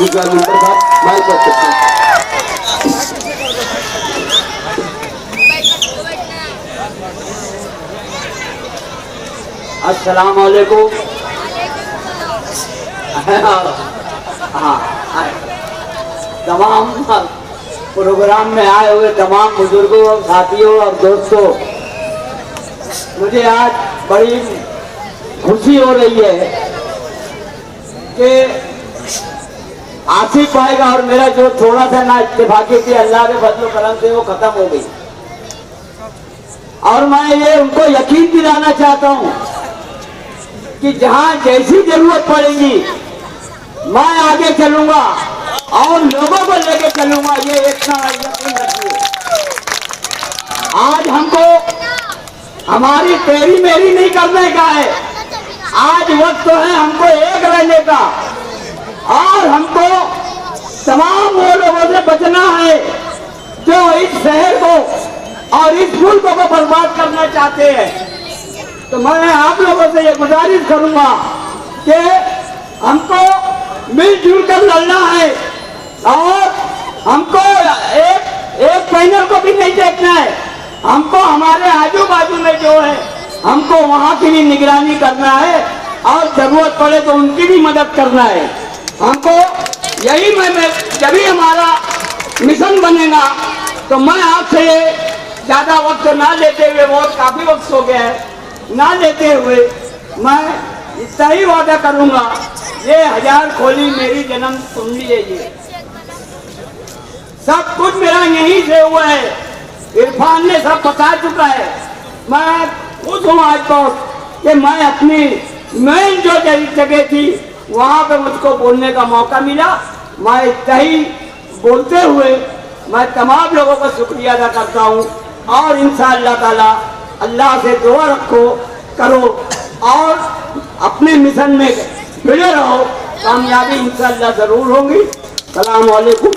गुजरात मंत्र साहब माइक पर सकते हैं। अस्सलाम वालेकुम। हाँ, तमाम प्रोग्राम में आए हुए तमाम बुजुर्गों, साथियों और दोस्तों, मुझे आज बड़ी खुशी हो रही है कि आसिफ भाई का और मेरा जो थोड़ा सा ना इत्तेफाकी थी, अल्लाह के फजल करम से वो खत्म हो गई। और मैं ये उनको यकीन दिलाना चाहता हूँ कि जहां जैसी जरूरत पड़ेगी मैं आगे चलूंगा और लोगों को लेके चलूंगा, ये इतना यकीन रखिए। आज हमको हमारी तेरी मेरी नहीं करने का है, आज वक्त तो है हमको एक रहने का, और हमको तमाम वो लोगों से बचना है जो इस शहर को और इस मुल्क को बर्बाद करना चाहते हैं। तो मैं आप लोगों से ये गुजारिश करूंगा कि हमको मिलजुल कर लड़ना है और हमको एक पैनल को भी नहीं देखना है, हमको हमारे आजू बाजू में जो है हमको वहाँ की भी निगरानी करना है और जरूरत पड़े तो उनकी भी मदद करना है। हमको यही मैं जब भी हमारा मिशन बनेगा तो मैं आपसे ज्यादा वक्त ना लेते हुए, बहुत काफी वक्त हो गया है, ना लेते हुए मैं इतना ही वादा करूंगा, ये 1000 खोली मेरी जन्म कुंडली है, ये सब कुछ मेरा यहीं से हुआ है। इरफान ने सब बता चुका है। मैं खुश हूँ आज बहुत कि मैं अपनी मेन जो जगह थी वहां पे मुझको बोलने का मौका मिला। मैं इतना ही बोलते हुए मैं तमाम लोगों का शुक्रिया अदा करता हूँ और इंशाअल्लाह ताला अल्लाह से दुआ रखो करो और अपने मिशन में जुड़े रहो, कामयाबी इंशाअल्लाह जरूर होगी। सलाम वालेकुम।